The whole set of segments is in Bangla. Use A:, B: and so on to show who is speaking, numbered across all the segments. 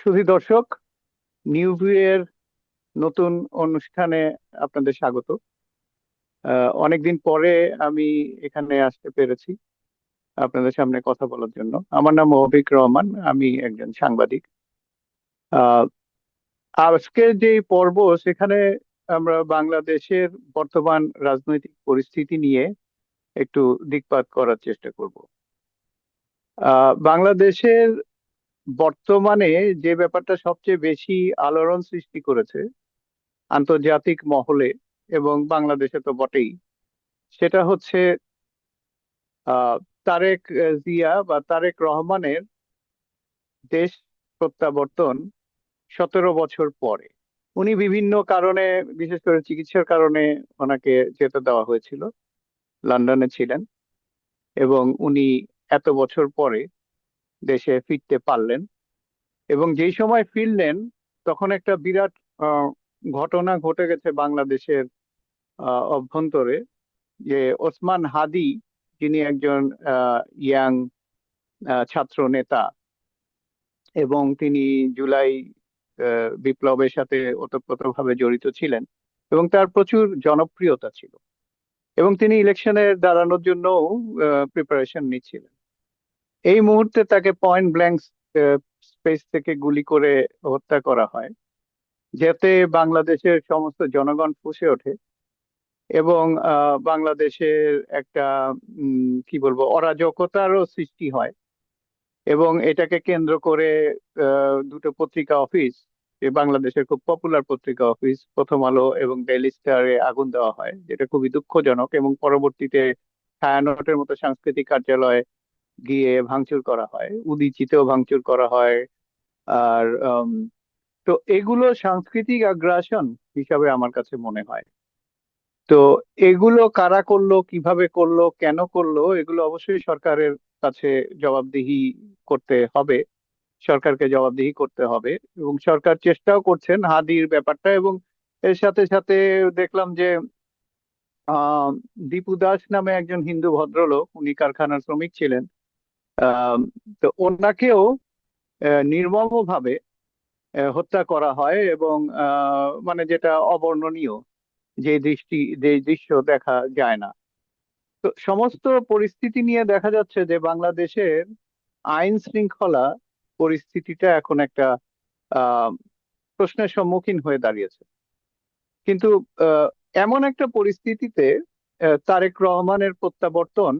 A: সুধী দর্শক, নিউ ভিউয়ের নতুন অনুষ্ঠানে আপনাদের স্বাগত। অনেকদিন পরে আমি এখানে আসতে পেরেছি আপনাদের সামনে কথা বলার জন্য। আমার নাম অভিক রহমান, আমি একজন সাংবাদিক। আহ, আজকে যে পর্ব, সেখানে আমরা বাংলাদেশের বর্তমান রাজনৈতিক পরিস্থিতি নিয়ে একটু দিকপাত করার চেষ্টা করব। বাংলাদেশের বর্তমানে যে ব্যাপারটা সবচেয়ে বেশি আলোড়ন সৃষ্টি করেছে আন্তর্জাতিক মহলে এবং বাংলাদেশে তো বটেই, সেটা হচ্ছে আহ তারেক জিয়া বা তারেক রহমানের দেশ প্রত্যাবর্তন 17 বছর পরে। উনি বিভিন্ন কারণে, বিশেষ করে চিকিৎসার কারণে ওনাকে যেতে দেওয়া হয়েছিল। লন্ডনে ছিলেন এবং উনি এত বছর পরে দেশে ফিরতে পারলেন। এবং যেই সময় ফিরলেন, তখন একটা বিরাট আহ, ঘটনা ঘটে গেছে বাংলাদেশের অভ্যন্তরে, যে ওসমান হাদি, যিনি একজন ইয়াং ছাত্র নেতা, এবং তিনি জুলাই বিপ্লবের সাথে ওতপ্রোতভাবে জড়িত ছিলেন এবং তার প্রচুর জনপ্রিয়তা ছিল, এবং তিনি ইলেকশনে দাঁড়ানোর জন্য প্রিপারেশন নিচ্ছিলেন। এই মুহূর্তে তাকে পয়েন্ট ব্ল্যাঙ্ক স্পেস থেকে গুলি করে হত্যা করা হয়, যাতে বাংলাদেশের সমস্ত জনগণ ফুঁসে ওঠে এবং বাংলাদেশের একটা কি বলবো, অরাজকতারও সৃষ্টি হয়। এবং এটাকে কেন্দ্র করে দুটো পত্রিকা অফিস, যে বাংলাদেশের খুব পপুলার পত্রিকা অফিস প্রথম আলো এবং ডেইলি স্টারে আগুন দেওয়া হয়, যেটা খুবই দুঃখজনক। এবং পরবর্তীতে ছায়ানটের মতো সাংস্কৃতিক কার্যালয়ে গিয়ে ভাঙচুর করা হয়, উদীচীতেও ভাঙচুর করা হয়। আর তো এগুলো সাংস্কৃতিক আগ্রাসন হিসাবে আমার কাছে মনে হয়। তো এগুলো কারা করলো, কিভাবে করলো, কেন করলো, এগুলো অবশ্যই সরকারের কাছে জবাবদিহি করতে হবে। সরকারকে জবাবদিহি করতে হবে এবং সরকার চেষ্টাও করছেন হাদির ব্যাপারটা। এবং এর সাথে সাথে দেখলাম যে আহ দীপু দাস নামে একজন হিন্দু ভদ্রলোক, উনি কারখানার শ্রমিক ছিলেন। আহ তো ওনাকেও নির্মমভাবে হত্যা করা হয়, এবং মানে যেটা অবর্ণনীয়, যে দৃশ্য দেখা যায় না। তো সমস্ত পরিস্থিতি নিয়ে দেখা যাচ্ছে যে বাংলাদেশের আইন শৃঙ্খলা পরিস্থিতিটা এখন একটা আহ প্রশ্নের সম্মুখীন হয়ে দাঁড়িয়েছে। কিন্তু আহ, এমন একটা পরিস্থিতিতে তারেক রহমানের প্রত্যাবর্তন,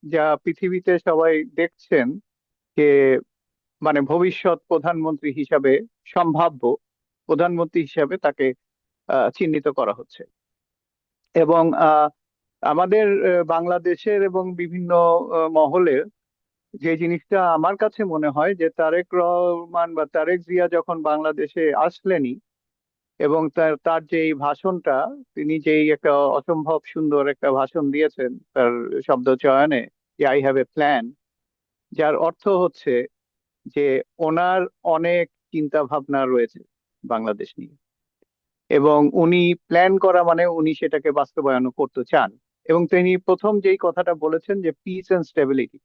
A: যা পৃথিবীতে সবাই দেখছেন যে মানে ভবিষ্যৎ প্রধানমন্ত্রী হিসাবে, সম্ভাব্য প্রধানমন্ত্রী হিসাবে তাকে চিহ্নিত করা হচ্ছে। এবং আমাদের বাংলাদেশের এবং বিভিন্ন মহলে যে জিনিসটা আমার কাছে মনে হয়, যে তারেক রহমান বা তারেক জিয়া যখন বাংলাদেশে আসলেনই, এবং তার তার যে এই ভাষণটা, তিনি যেই একটা অসম্ভব সুন্দর একটা ভাষণ দিয়েছেন তার শব্দ চয়নে, যে আই হ্যাভ এ প্ল্যান, যার অর্থ হচ্ছে যে ওনার অনেক চিন্তা ভাবনা রয়েছে বাংলাদেশ নিয়ে, এবং উনি প্ল্যান করা মানে উনি সেটাকে বাস্তবায়ন করতে চান। এবং তিনি প্রথম যেই কথাটা বলেছেন, যে পিস এন্ড স্টেবিলিটি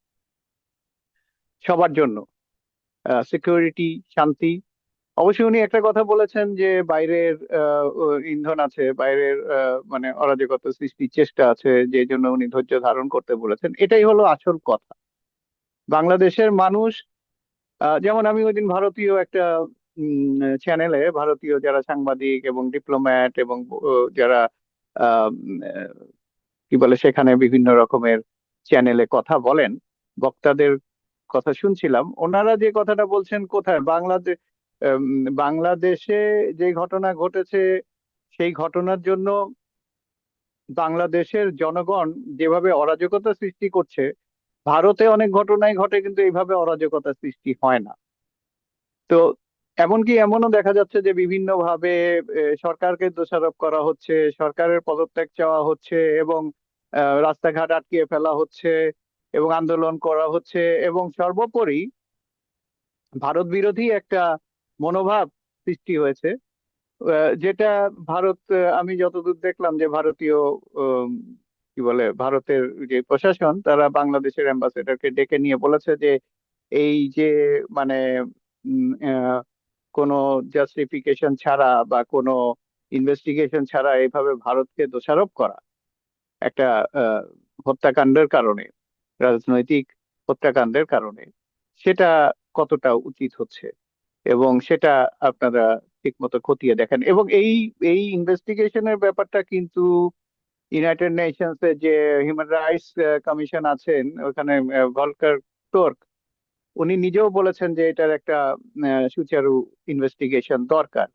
A: সবার জন্য, সিকিউরিটি, শান্তি। অবশ্যই উনি একটা কথা বলেছেন যে বাইরের ইন্ধন আছে, বাইরের মানে অরাজকতা সৃষ্টির চেষ্টা আছে, যে জন্য উনি ধৈর্য ধারণ করতে বলেছেন। এটাই হলো আসল কথা। বাংলাদেশের মানুষ, যেমন আমি ওই দিন ভারতীয় একটা চ্যানেলে, ভারতীয় যারা সাংবাদিক এবং ডিপ্লোম্যাট এবং যারা আহ, উম, আহ, কি বলে, সেখানে বিভিন্ন রকমের চ্যানেলে কথা বলেন, বক্তাদের কথা শুনছিলাম। ওনারা যে কথাটা বলছেন, কোথায় বাংলাদেশে যে ঘটনা ঘটেছে, সেই ঘটনার জন্য বাংলাদেশের জনগণ যেভাবে অরাজকতা সৃষ্টি করছে, ভারতে অনেক ঘটনাই ঘটে কিন্তু এইভাবে অরাজকতা সৃষ্টি হয় না। তো এমনকি এমনও দেখা যাচ্ছে যে বিভিন্ন ভাবে সরকারকে দোষারোপ করা হচ্ছে, সরকারের পদত্যাগ চাওয়া হচ্ছে, এবং রাস্তাঘাট আটকিয়ে ফেলা হচ্ছে, এবং আন্দোলন করা হচ্ছে, এবং সর্বোপরি ভারত বিরোধী একটা মনোভাব সৃষ্টি হয়েছে। যেটা ভারত, আমি যতদূর দেখলাম যে ভারতীয় উম, কি বলে, ভারতের যে প্রশাসন, তারা বাংলাদেশের অ্যাম্বাসেডরকে ডেকে নিয়ে বলেছে যে এই যে মানে কোনো জাস্টিফিকেশন ছাড়া বা কোনো ইনভেস্টিগেশন ছাড়া এইভাবে ভারতকে দোষারোপ করা একটা আহ, হত্যাকাণ্ডের কারণে, রাজনৈতিক হত্যাকাণ্ডের কারণে, সেটা কতটা উচিত হচ্ছে, এবং সেটা আপনারা ঠিক মতো খতিয়ে দেখেন। এবং এই এই ইনভেস্টিগেশনের ব্যাপারটা কিন্তু ইউনাইটেড নেশনস এর যে হিউম্যান রাইটস কমিশন আছেন ওখানে, ভলকার টুর্ক, উনি নিজেও বলেছেন যে এটার একটা সুচারু ইনভেস্টিগেশন দরকার।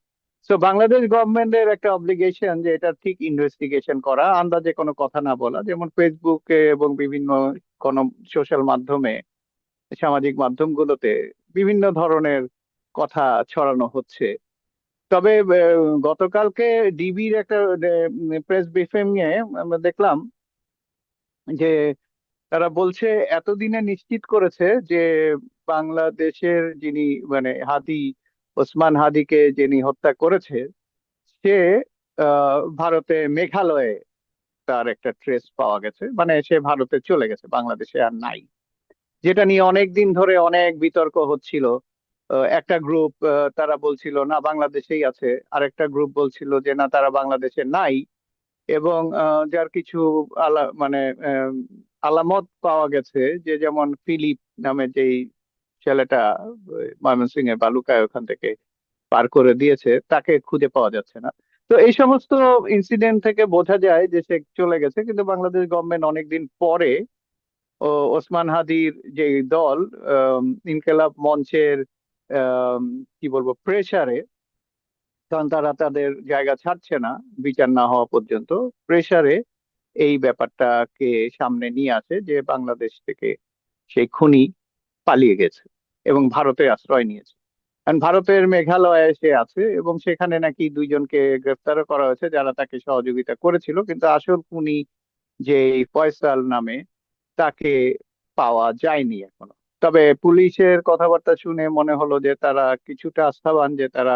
A: তো বাংলাদেশ গভর্নমেন্টের একটা অব্লিগেশন যে এটা ঠিক ইনভেস্টিগেশন করা, আন্দাজে কোনো কথা না বলা, যেমন ফেসবুকে এবং বিভিন্ন কোন সোশ্যাল মাধ্যমে, সামাজিক মাধ্যমগুলোতে বিভিন্ন ধরনের কথা ছড়ানো হচ্ছে। তবে গতকালকে ডিবির একটা প্রেস ব্রিফিং এ আমরা দেখলাম যে তারা বলছে এতদিনে নিশ্চিত করেছে যে বাংলাদেশের যিনি মানে হাদি, ওসমান হাদিকে যিনি হত্যা করেছে, সে ভারতে মেঘালয়ে তার একটা ট্রেস পাওয়া গেছে, মানে সে ভারতে চলে গেছে, বাংলাদেশে আর নাই। যেটা নিয়ে অনেক দিন ধরে অনেক বিতর্ক হচ্ছিল। একটা গ্রুপ তারা বলছিল না বাংলাদেশেই আছে, আরেকটা গ্রুপ বলছিল যে না তারা বাংলাদেশে নাই। এবং যার কিছু মানে আম, আলামত পাওয়া গেছে, যে যেমন ফিলিপ নামে যেই ছেলেটা ময়মনসিংহ এর বালুকায় ওখান থেকে পার করে দিয়েছে, তাকে খুঁজে পাওয়া যাচ্ছে না। তো এই সমস্ত ইনসিডেন্ট থেকে বোঝা যায় যে সে চলে গেছে, কিন্তু বাংলাদেশ গভর্নমেন্ট অনেকদিন পরে ওসমান হাদির যে দল, ইনকেলাব মঞ্চের আম, কি বলবো প্রেসারে, কারণ তারা তাদের জায়গা ছাড়ছে না বিচার না হওয়া পর্যন্ত, প্রেসারে এই ব্যাপারটাকে সামনে নিয়ে আসে যে বাংলাদেশ থেকে সেই খুনি পালিয়ে গেছে এবং ভারতে আশ্রয় নিয়েছে। কারণ ভারতের মেঘালয়ে সে আছে এবং সেখানে নাকি দুইজনকে গ্রেফতারও করা হয়েছে যারা তাকে সহযোগিতা করেছিল, কিন্তু আসল খুনি যে ফয়সাল নামে, তাকে পাওয়া যায়নি এখনো। তবে পুলিশের কথাবার্তা শুনে মনে হলো যে তারা কিছুটা আস্থাবান যে তারা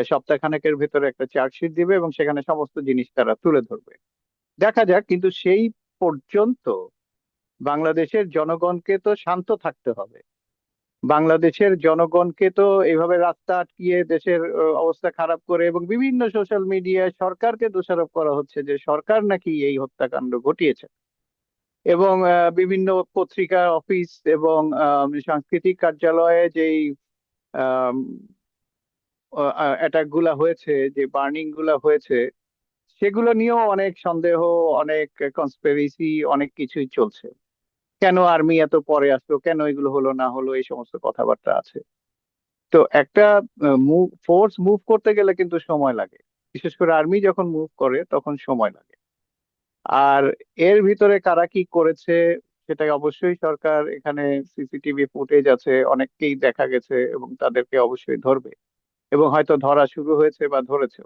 A: সপ্তাহখানেকের ভেতরে একটা চার্জশিট দিবে এবং সেখানে সমস্ত জিনিস তারা তুলে ধরবে। দেখা যাক, কিন্তু সেই পর্যন্ত বাংলাদেশের জনগণকে তো শান্ত থাকতে হবে। বাংলাদেশের জনগণকে তো এইভাবে রাস্তা আটকিয়ে দেশের অবস্থা খারাপ করে এবং বিভিন্ন সোশ্যাল মিডিয়ায় সরকারকে দোষারোপ করা হচ্ছে যে সরকার নাকি এই হত্যাকাণ্ড ঘটিয়েছে। এবং বিভিন্ন পত্রিকা অফিস এবং সাংস্কৃতিক কার্যালয়ে যেই অ্যাটাক গুলা হয়েছে, যে বার্নিং গুলা হয়েছে, সেগুলো নিয়েও অনেক সন্দেহ, অনেক কনস্পিরেসি, অনেক কিছুই চলছে। কেন আর্মি এত পরে আসলো, কেন এগুলো হলো না হলো, এই সমস্ত কথাবার্তা আছে। তো একটা ফোর্স মুভ করতে গেলে কিন্তু সময় লাগে, বিশেষ করে আর্মি যখন মুভ করে তখন সময় লাগে। আর এর ভিতরে কারা কি করেছে সেটা অবশ্যই সরকার, এখানে সিসিটিভি ফুটেজ আছে, অনেককেই দেখা গেছে এবং তাদেরকে অবশ্যই ধরবে, এবং হয়তো ধরা শুরু হয়েছে বা ধরেছে।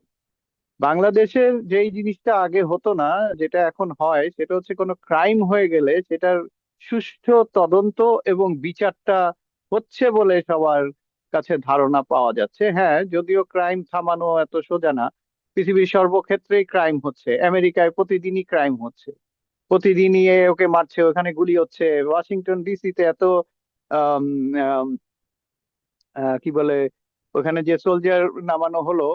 A: বাংলাদেশের যেই জিনিসটা আগে হতো না, যেটা এখন হয়, সেটা হচ্ছে কোনো ক্রাইম হয়ে গেলে সেটার সুষ্ঠু তদন্ত এবং বিচারটা হচ্ছে বলে সবার কাছে ধারণা পাওয়া যাচ্ছে। হ্যাঁ, যদিও ক্রাইম থামানো এত সোজা না। পৃথিবীর সর্বক্ষেত্রেই ক্রাইম হচ্ছে, আমেরিকায় প্রতিদিনই ক্রাইম হচ্ছে, প্রতিদিনই ওকে মারছে, ওখানে গুলি হচ্ছে। ওয়াশিংটন ডিসিতে এত আম, আম, কি বলে, ওখানে যে সোলজার নামানো হলো,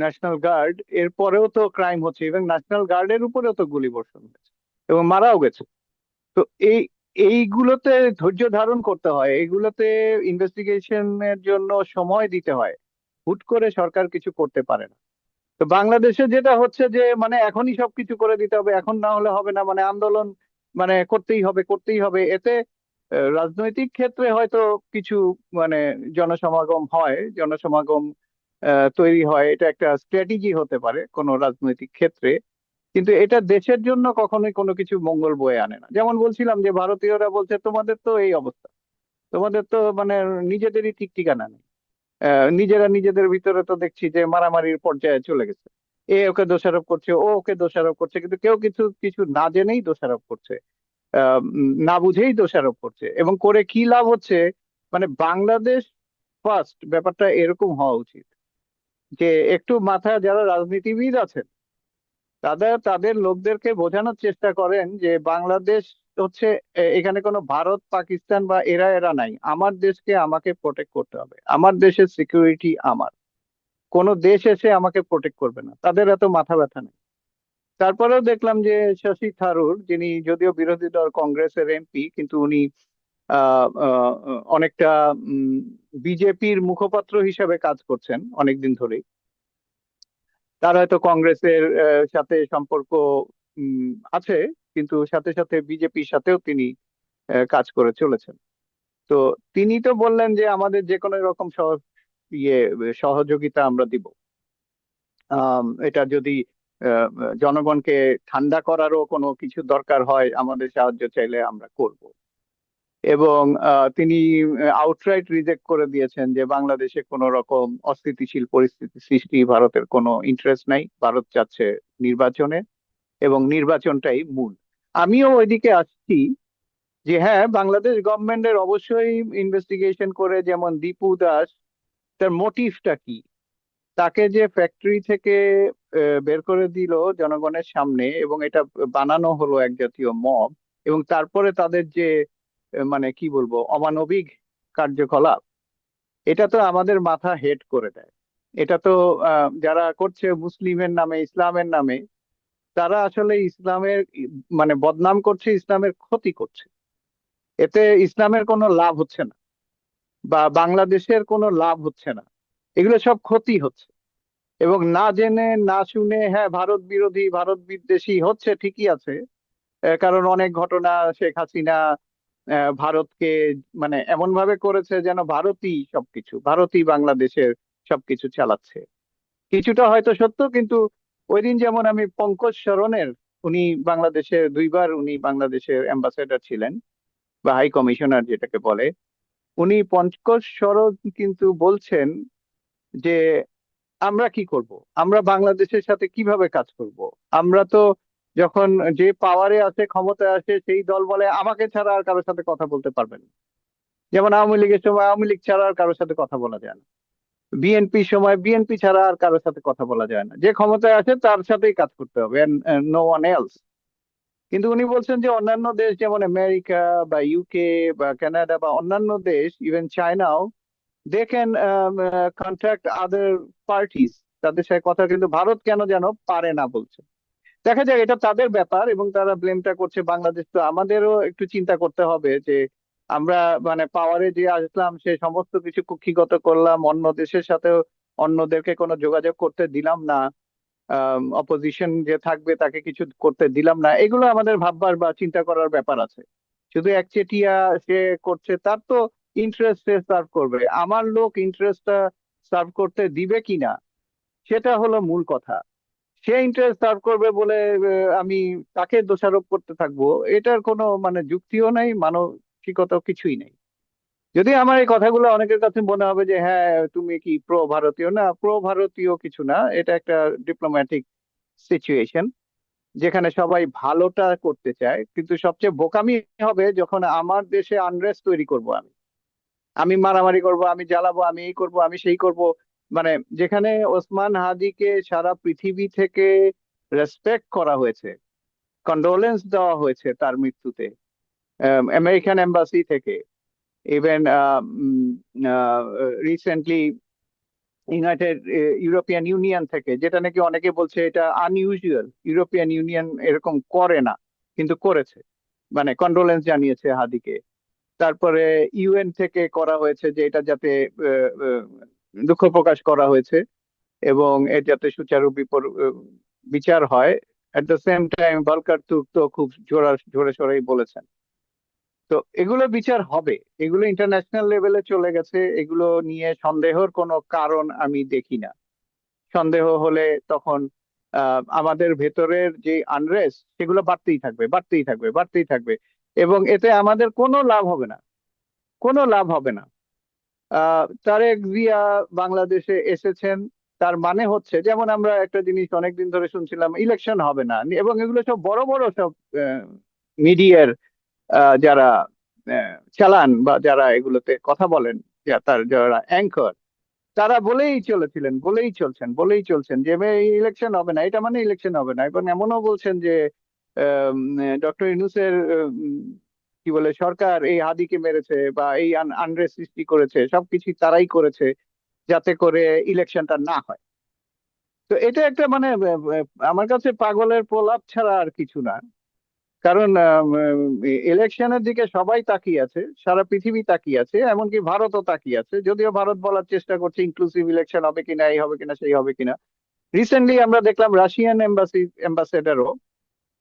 A: ন্যাশনাল গার্ড, এরপরেও তো ক্রাইম হচ্ছে, এবং ন্যাশনাল গার্ডের উপরেও তো গুলি বর্ষণ হয়েছে এবং মারাও গেছে। তো এই এইগুলোতে ধৈর্য ধারণ করতে হয়, এইগুলোতে ইনভেস্টিগেশনের জন্য সময় দিতে হয়। হুট করে সরকার কিছু করতে পারে না। তো বাংলাদেশে যেটা হচ্ছে যে মানে এখনই সবকিছু করে দিতে হবে, এখন না হলে হবে না, মানে আন্দোলন মানে করতেই হবে করতেই হবে। এতে রাজনৈতিক ক্ষেত্রে হয়তো কিছু মানে জনসমাগম হয়, জনসমাগম তৈরি হয়, এটা একটা স্ট্র্যাটেজি হতে পারে কোনো রাজনৈতিক ক্ষেত্রে, কিন্তু এটা দেশের জন্য কখনোই কোনো কিছু মঙ্গল বয়ে আনে না। যেমন বলছিলাম যে ভারতীয়রা বলছে তোমাদের তো এই অবস্থা, তোমাদের তো মানে নিজেদেরই ঠিক ঠিকানা নেই। নিজেরা নিজেদের ভিতরে তো দেখছি যে মারামারির পর্যায়ে চলে গেছে। এ ওকে দোষারোপ করছে, ও ওকে দোষারোপ করছে, কিন্তু কেউ কিছু কিছু না জেনেই দোষারোপ করছে, না বুঝেই দোষারোপ করছে, এবং করে কি লাভ হচ্ছে। মানে বাংলাদেশ ফার্স্ট ব্যাপারটা এরকম হওয়া উচিত, যে একটু মাথায় যারা রাজনীতিবিদ আছেন তাদের তাদের লোকদেরকে বোঝানোর চেষ্টা করেন যে বাংলাদেশ হচ্ছে এখানে কোনো ভারত পাকিস্তান বা এরা এরা নাই, আমার দেশকে আমাকে প্রোটেক্ট করতে হবে, আমার দেশের সিকিউরিটি আমার, কোনো দেশ এসে আমাকে প্রোটেক্ট করবে না, তাদের এত মাথা ব্যথা নেই। তারপরেও দেখলাম যে শশী থারুর, যিনি যদিও বিরোধী দল কংগ্রেসের এমপি, কিন্তু উনি অনেকটা বিজেপির মুখপাত্র হিসেবে কাজ করছেন অনেকদিন ধরেই। তার হয়তো কংগ্রেসের সাথে সম্পর্ক আছে, কিন্তু সাথে সাথে বিজেপির সাথেও তিনি কাজ করে চলেছেন। তো তিনি তো বললেন যে আমাদের যে কোনো রকম ইয়ে সহযোগিতা আমরা দিব। এটা যদি আহ, জনগণকে ঠান্ডা করারও কোনো কিছু দরকার হয়, আমাদের সাহায্য চাইলে আমরা করব। এবং তিনি আউটরাইট রিজেক্ট করে দিয়েছেন যে বাংলাদেশে কোনো রকম অস্থিতিশীল পরিস্থিতি সৃষ্টি ভারতের কোনো ইন্টারেস্ট নাই, ভারত চাচ্ছে নির্বাচনে, এবং নির্বাচনটাই মূল। আমিও ওইদিকে আসছি যে হ্যাঁ, বাংলাদেশ গভর্নমেন্টের অবশ্যই ইনভেস্টিগেশন করে, যেমন দীপু দাস, তার মোটিভটা কি, তাকে যে ফ্যাক্টরি থেকে বের করে দিল জনগণের সামনে, এবং এটা বানানো হলো এক জাতীয় মব, এবং তারপরে তাদের যে মানে কি বলবো অমানবিক কার্যকলাপ, এটা তো আমাদের মাথা হেড করে দেয়। এটা তো যারা করছে মুসলিমের নামে, ইসলামের নামে, তারা আসলে ইসলামের মানে বদনাম করছে, ইসলামের ক্ষতি করছে। এতে ইসলামের কোনো লাভ হচ্ছে না, বা বাংলাদেশের কোনো লাভ হচ্ছে না, এগুলো সব ক্ষতি হচ্ছে। এবং না জেনে না শুনে, হ্যাঁ ভারত বিরোধী ভারত বিদ্বেষী হচ্ছে ঠিকই আছে, কারণ অনেক ঘটনা শেখ হাসিনা ভারতকে মানে এমন ভাবে করেছে যেন ভারতই সবকিছু, ভারতই বাংলাদেশের সবকিছু চালাচ্ছে। কিছুটা হয়তো সত্য, কিন্তু ওই দিন যেমন আমি পঙ্কজ শরণের, উনি বাংলাদেশের দুইবার উনি বাংলাদেশের অ্যাম্বাসেডর ছিলেন, বা হাই কমিশনার যেটাকে বলে, উনি পঙ্কজ শরণ কিন্তু বলছেন যে আমরা কি করব, আমরা বাংলাদেশের সাথে কিভাবে কাজ করব। আমরা তো যখন যে পাওয়ারে আছে, ক্ষমতায় আসে, সেই দল বলে আমাকে ছাড়া আর কারোর সাথে কথা বলতে পারবেন না। যেমন আওয়ামী লীগের সময় আওয়ামী লীগ ছাড়া আর কারোর সাথে কথা বলা যায় না, বিএনপি সময় বিএনপি ছাড়া আর কারোর সাথে কথা বলা যায় না, যে ক্ষমতায় আছে তার সাথেই কাজ করতে হবে, নো ওয়ান এলস। কিন্তু উনি বলছেন যে অন্যান্য দেশ যেমন আমেরিকা বা ইউকে বা কানাডা বা অন্যান্য দেশ, ইভেন চায়নাও, they can contact other parties, তাদের সাথে কথা, কিন্তু ভারত কেন যেন পারে না বলছে। দেখা যায় এটা তাদের ব্যাপার, এবং তারা ব্লেমটা করছে বাংলাদেশ। তো আমাদেরও একটু চিন্তা করতে হবে যে আমরা মানে পাওয়ারে যে আসলাম, সে সমস্ত কিছু কুক্ষিগত করলাম, অন্য দেশের সাথেও অন্যদেরকে কোনো যোগাযোগ করতে দিলাম না, অপোজিশন যে থাকবে তাকে কিছু করতে দিলাম না, এগুলো আমাদের ভাববার বা চিন্তা করার ব্যাপার আছে। শুধু একচেটিয়া সে করছে, তার তো ইন্টারেস্ট সে সার্ভ করবে, আমার লোক ইন্টারেস্টটা সার্ভ করতে দিবে কিনা, সেটা হলো মূল কথা। সে ইন্টারেস্ট সার্ভ করবে বলে আমি তাকে দোষারোপ করতে থাকবো, এটার কোনো মানে যুক্তিও নাই, মানসিকতাও কিছুই নেই। যদি আমার এই কথাগুলো অনেকের কাছে মনে হবে যে হ্যাঁ তুমি কি প্রো ভারতীয়, না প্রো ভারতীয় কিছু না, এটা একটা ডিপ্লোম্যাটিক সিচুয়েশন যেখানে সবাই ভালোটা করতে চায়। কিন্তু সবচেয়ে বোকামি হবে যখন আমার দেশে আনরেস্ট তৈরি করব, আমি আমি মারামারি করব, আমি জ্বালাবো, আমি এই করব, আমি সেই করব। মানে যেখানে ওসমান হাদিকে সারা পৃথিবী থেকে রেসপেক্ট করা হয়েছে, কন্ডোলেন্স দেওয়া হয়েছে তার মৃত্যুতে, আমেরিকান এম্বাসি থেকে, even recently United European union থেকে, যেটা নাকি অনেকে বলছে এটা আনইউজুয়াল, ইউরোপিয়ান ইউনিয়ন এরকম করে না, কিন্তু করেছে, মানে কন্ডোলেন্স জানিয়েছে হাদিকে। তারপরে ইউএন থেকে করা হয়েছে যে এটা যাতে দুঃখ প্রকাশ করা হয়েছে, এবং এর যাতে সুচারু বিচার হয়। At the same time Volker Turk তো খুব জোরে সোরেই বলেছেন। তো এগুলো বিচার হবে, এগুলো ইন্টারন্যাশনাল লেভেলে চলে গেছে, এগুলো নিয়ে সন্দেহের কোনো কারণ আমি দেখি না। সন্দেহ হলে তখন আমাদের ভেতরের যে আনরেস্ট, সেগুলো বাড়তেই থাকবে, বাড়তেই থাকবে, বাড়তেই থাকবে, এবং এতে আমাদের কোনো লাভ হবে না, কোনো লাভ হবে না। তারেক জিয়া বাংলাদেশে এসেছেন, তার মানে হচ্ছে, যেমন আমরা একটা জিনিস অনেকদিন ধরে শুনছিলাম, ইলেকশন হবে না, এবং এগুলো সব বড় বড় সব মিডিয়ার যারা চালান বা যারা এগুলোতে কথা বলেন, তার যারা অ্যাঙ্কর, তারা বলেই চলেছিলেন, বলেই চলছেন, বলেই চলছেন যে ইলেকশন হবে না, এটা মানে ইলেকশন হবে না, এবং এমনও বলছেন যে ডক্টর ইউনূসের কি বলে সরকার এই হাদিকে মেরেছে বা এই আনরেস্ট সৃষ্টি করেছে, সবকিছু তারাই করেছে যাতে করে ইলেকশনটা না হয়। তো এটা একটা মানে আমার কাছে পাগলের প্রলাপ ছাড়া আর কিছু না। কারণ ইলেকশনের দিকে সবাই তাকিয়ে আছে, সারা পৃথিবী তাকিয়ে আছে, এমনকি ভারতও তাকিয়ে আছে, যদিও ভারত বলার চেষ্টা করছে ইনক্লুসিভ ইলেকশন হবে কিনা, এই হবে কিনা সেই হবে কিনা। রিসেন্টলি আমরা দেখলাম রাশিয়ান এম্বাসেডারও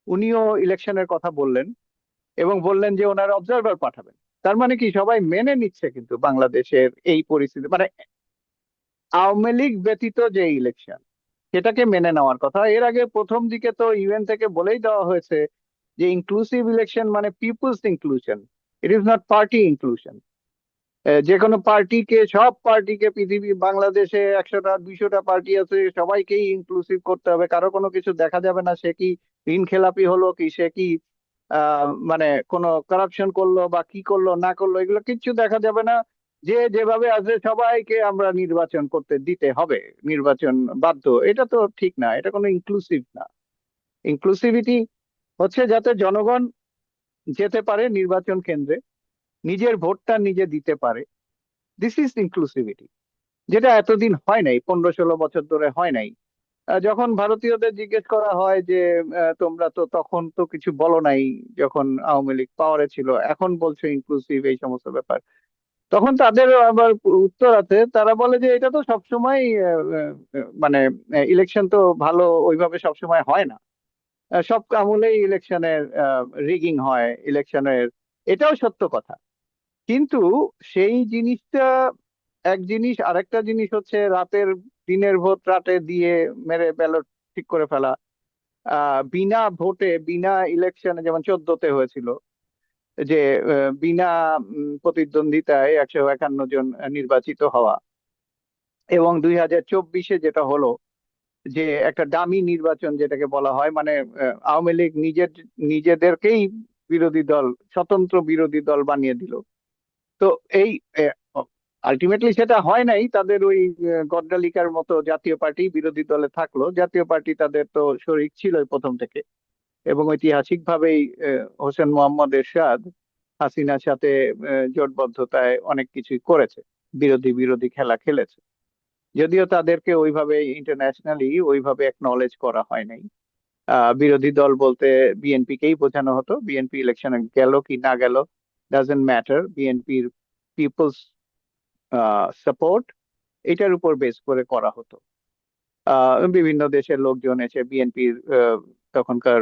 A: উনিও ইলেকশনের কথা বললেন, এবং বললেন যে ওনারা অবজারভার পাঠাবেন। তার মানে কি সবাই মেনে নিচ্ছে কিন্তু বাংলাদেশের এই পরিস্থিতি, মানে আওয়ামী লীগ ব্যতীত যে ইলেকশন, সেটাকে মেনে নেওয়ার কথা। এর আগে প্রথম দিকে তো ইউএন থেকে বলেই দেওয়া হয়েছে যে ইনক্লুসিভ ইলেকশন মানে people's inclusion, it is not party inclusion. যে কোনো পার্টিকে, সব পার্টিকে, পৃথিবী বাংলাদেশে 100টা 200টা পার্টি আছে, সবাইকেই ইনক্লুসিভ করতে হবে। কারো কোনো কিছু দেখা যাবে না, সে কি ঋণ খেলাপি হলো কি, সে কি মানে কোনো কারাপশন করলো বা কি করলো না করলো, এগুলো কিচ্ছু দেখা যাবে না। যে যেভাবে আছে সবাইকে আমরা নির্বাচন করতে দিতে হবে, নির্বাচন বাধ্য। এটা তো ঠিক না, এটা কোনো ইনক্লুসিভ না। ইনক্লুসিভিটি হচ্ছে যাতে জনগণ যেতে পারে নির্বাচন কেন্দ্রে, নিজের ভোটটা নিজে দিতে পারে। দিস ইজ ইনক্লুসিভিটি, যেটা এতদিন হয় নাই, 15-16 বছর ধরে হয় নাই। যখন ভারতীয়দের জিজ্ঞেস করা হয় যে তোমরা তো তখন তো কিছু বলো নাই যখন আওয়ামী লীগ পাওয়ারে ছিল, এখন বলছো ইনক্লুসিভ, এই সমস্ত ব্যাপার, তখন তাদের আবার উত্তর আছে। তারা বলে যে এটা তো সবসময় মানে ইলেকশন তো ভালো ওইভাবে সবসময় হয় না। সব আমলেই ইলেকশনের রিগিং হয় ইলেকশনের, এটাও সত্য কথা। কিন্তু সেই জিনিসটা এক জিনিস, আরেকটা জিনিস হচ্ছে দিনের ভোট রাতে দিয়ে মেরে ব্যালট ঠিক করে ফেলা। বিনা ভোটে, বিনা ইলেকশনে, যেমন 14তে হয়েছিল যে বিনা প্রতিদ্বন্দ্বিতায় 151 জন নির্বাচিত হওয়া, এবং 2024-এ যেটা হলো যে একটা ডামি নির্বাচন যেটাকে বলা হয়, মানে আওয়ামী লীগ নিজেদেরকেই বিরোধী দল, স্বতন্ত্র বিরোধী দল বানিয়ে দিল। তো এই আলটিমেটলি সেটা হয় নাই, তাদের ওই গড্ডালিকার মতো জাতীয় পার্টি বিরোধী দলে থাকলো। জাতীয় পার্টি তাদের তো শরিক ছিল প্রথম থেকে, এবং ঐতিহাসিক ভাবেই হোসেন মোহাম্মদ এরশাদ হাসিনার সাথে জোটবদ্ধতায় অনেক কিছুই করেছে, বিরোধী বিরোধী খেলা খেলেছে। যদিও তাদেরকে ওইভাবে ইন্টারন্যাশনালি ওইভাবে একনলেজ করা হয় নাই। বিরোধী দল বলতে বিএনপি কেই বোঝানো হতো। বিএনপি ইলেকশনে গেল কি না গেল ডাজেন্ট ম্যাটার, বিএনপির পিপলস সাপোর্ট এটার উপর বেস করে করা হতো। বিভিন্ন দেশের লোকজন এসে বিএনপির তখনকার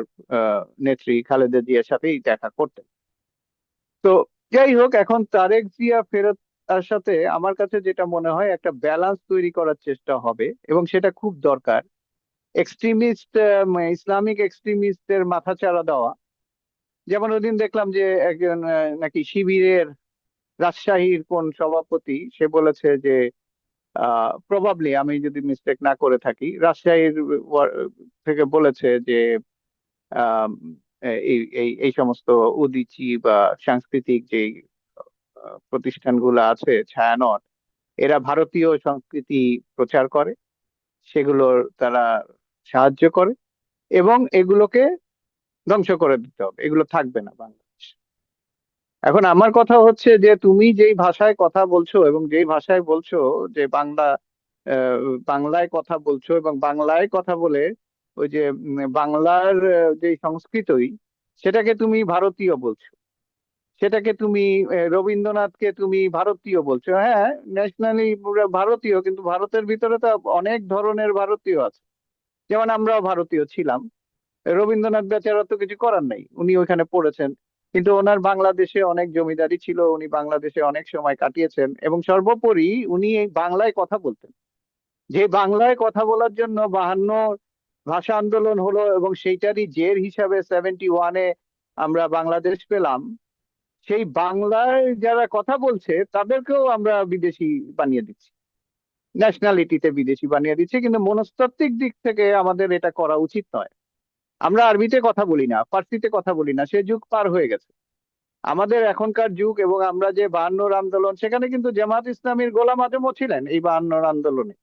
A: নেত্রী খালেদা জিয়ার সাথেই দেখা করতেন। তো যাই হোক, এখন তারেক জিয়া ফেরত তার সাথে আমার কাছে যেটা মনে হয় একটা ব্যালেন্স তৈরি করার চেষ্টা হবে, এবং সেটা খুব দরকার। এক্সট্রিমিস্ট, ইসলামিক এক্সট্রিমিস্টদের মাথাচাড়া দেওয়া। যেমন ওইদিন দেখলাম যে একজন নাকি শিবিরের রাজশাহীর কোন সভাপতি, সে বলেছে যে প্রবাবলি, আমি যদি মিস্টেক না করে থাকি, রাজশাহীর থেকে বলেছে যে আম, এই এই এই সমস্ত উদীচী বা সাংস্কৃতিক যে প্রতিষ্ঠানগুলো আছে, ছায়ানট, এরা ভারতীয় সংস্কৃতি প্রচার করে, সেগুলোর তারা সাহায্য করে, এবং এগুলোকে ধ্বংস করে দিতে হবে, এগুলো থাকবে না বাংলাদেশ। এখন আমার কথা হচ্ছে যে তুমি যেই ভাষায় কথা বলছো, এবং যেই ভাষায় বলছো যে আহ, বাংলায় কথা বলছো, এবং বাংলায় কথা বলে ওই যে বাংলার যে সংস্কৃতি, সেটাকে তুমি ভারতীয় বলছো, সেটাকে তুমি রবীন্দ্রনাথকে তুমি ভারতীয় বলছো। হ্যাঁ, ন্যাশনালি ভারতীয়, কিন্তু ভারতের ভিতরে তো অনেক ধরনের ভারতীয় আছে। যেমন আমরাও ভারতীয় ছিলাম। রবীন্দ্রনাথ বেচারা তো কিছু করার নাই, উনি ওইখানে পড়েছেন, কিন্তু ওনার বাংলাদেশে অনেক জমিদারি ছিল, উনি বাংলাদেশে অনেক সময় কাটিয়েছেন, এবং সর্বোপরি উনি এই বাংলায় কথা বলতেন। যে বাংলায় কথা বলার জন্য 52 ভাষা আন্দোলন হলো, এবং সেইটারই জের হিসাবে 71-এ আমরা বাংলাদেশ পেলাম। সেই বাংলায় যারা কথা বলছে তাদেরকেও আমরা বিদেশি বানিয়ে দিচ্ছি, ন্যাশনালিটিতে বিদেশি বানিয়ে দিচ্ছি, কিন্তু মনস্তাত্ত্বিক দিক থেকে আমাদের এটা করা উচিত নয়। আমরা আরবিতে কথা বলি না, ফার্সিতে কথা বলি না, সে যুগ পার হয়ে গেছে। আমাদের এখনকার যুগ, এবং আমরা যে 52-র আন্দোলন, সেখানে কিন্তু জামাত ইসলামীর গোলাম আজমও ছিলেন এই 52-র আন্দোলনে।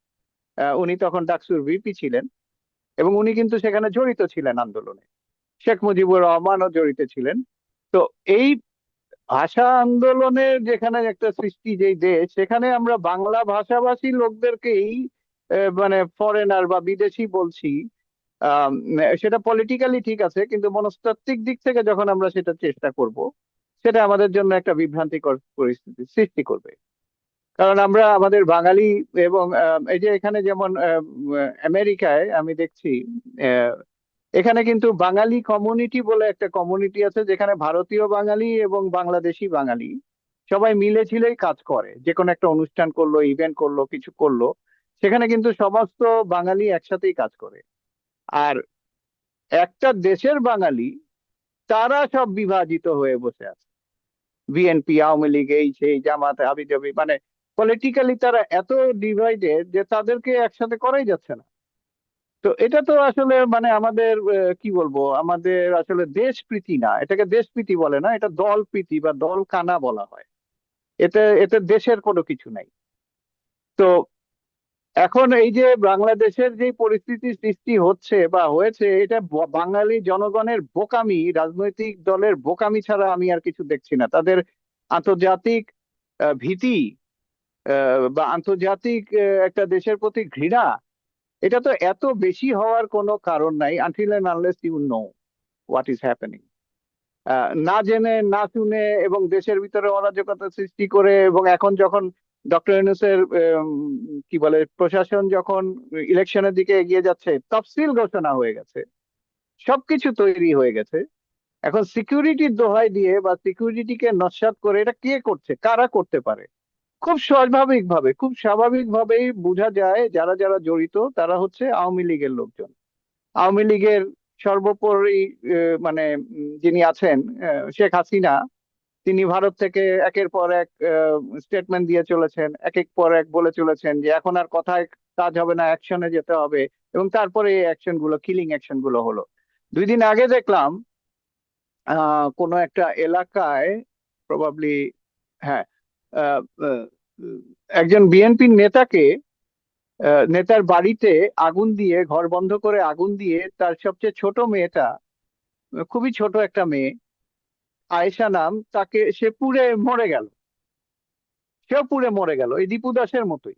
A: উনি তখন ডাকসুর ভিপি ছিলেন, এবং উনি কিন্তু সেখানে জড়িত ছিলেন আন্দোলনে। শেখ মুজিবুর রহমানও জড়িত ছিলেন। তো এই ভাষা আন্দোলনের যেখানে একটা সৃষ্টি যেই দেশ, সেখানে আমরা বাংলা ভাষাভাষী লোকদেরকেই মানে ফরেনার বা বিদেশি বলছি। আম, সেটা পলিটিক্যালি ঠিক আছে, কিন্তু মনস্তাত্ত্বিক দিক থেকে যখন আমরা সেটা চেষ্টা করব, সেটা আমাদের জন্য একটা বিভ্রান্তিকর পরিস্থিতি সৃষ্টি করবে। কারণ আমরা আমাদের বাঙালি এবং এই যে এখানে যেমন আমেরিকায় আমি দেখছি, আহ, এখানে কিন্তু বাঙালি কমিউনিটি বলে একটা কমিউনিটি আছে, যেখানে ভারতীয় বাঙালি এবং বাংলাদেশি বাঙালি সবাই মিলে ঝিলেই কাজ করে। যে কোনো একটা অনুষ্ঠান করলো, ইভেন্ট করলো, কিছু করলো, সেখানে কিন্তু সমস্ত বাঙালি একসাথেই কাজ করে। আর একটা দেশের বাঙালি, তারা সব বিভাজিত হয়ে বসে আছে। বিএনপি, আওয়ামী লীগ, এই সেই, জামাত, হাবিজাবি, মানে পলিটিক্যালি তারা এত ডিভাইডেড যে তাদেরকে একসাথে করাই যাচ্ছে না। তো এটা তো আসলে মানে আমাদের কি বলবো, আমাদের আসলে দেশপ্রীতি না, এটাকে দেশপ্রীতি বলে না, এটা দলপ্রীতি বা দল কানা বলা হয়। এতে এতে দেশের কোনো কিছু নাই। তো এখন এই যে বাংলাদেশের যে পরিস্থিতি সৃষ্টি হচ্ছে বা হয়েছে, এটা বাঙালি জনগণের বোকামি, রাজনৈতিক দলের বোকামি ছাড়া আমি আর কিছু দেখছি না। তাদের আন্তর্জাতিক ভীতি, বা আন্তর্জাতিক একটা দেশের প্রতি ঘৃণা, এটা তো এত বেশি হওয়ার কোনো কারণ নাই, until and unless you know what is happening. না জেনে না শুনে এবং দেশের ভিতরে অরাজকতা সৃষ্টি করে, এবং এখন যখন ডক্টর ইউনূসের কি বলে প্রশাসন যখন ইলেকশনের দিকে এগিয়ে যাচ্ছে, তফসিল ঘোষণা হয়ে গেছে, সবকিছু তৈরি হয়ে গেছে, এখন সিকিউরিটির দোহাই দিয়ে বা সিকিউরিটিকে নস্যাৎ করে এটা কে করছে, কারা করতে পারে? খুব স্বাভাবিক ভাবে, খুব স্বাভাবিক ভাবেই বোঝা যায় যারা যারা জড়িত তারা হচ্ছে আওয়ামী লীগের লোকজন। আওয়ামী লীগের সর্বোপরি মানে যিনি আছেন, শেখ হাসিনা, তিনি ভারত থেকে একের পর এক স্টেটমেন্ট দিয়ে চলেছেন, এক এক পর এক বলে চলেছেন যে এখন আর কথায় কাজ হবে না, অ্যাকশনে যেতে হবে। এবং তারপরে এই অ্যাকশন গুলো, কিলিং অ্যাকশন গুলো হলো। 2 দিন আগে দেখলাম কোনো একটা এলাকায়, প্রবাবলি, হ্যাঁ, আহ, আহ, একজন বিএনপির নেতাকে, নেতার বাড়িতে আগুন দিয়ে, ঘর বন্ধ করে আগুন দিয়ে, তার সবচেয়ে ছোট মেয়েটা, খুবই ছোট একটা মেয়ে, আয়েশা নাম, তাকে সে পুড়ে মরে গেল। সেও পুড়ে মরে গেল, এই দীপু দাসের মতোই।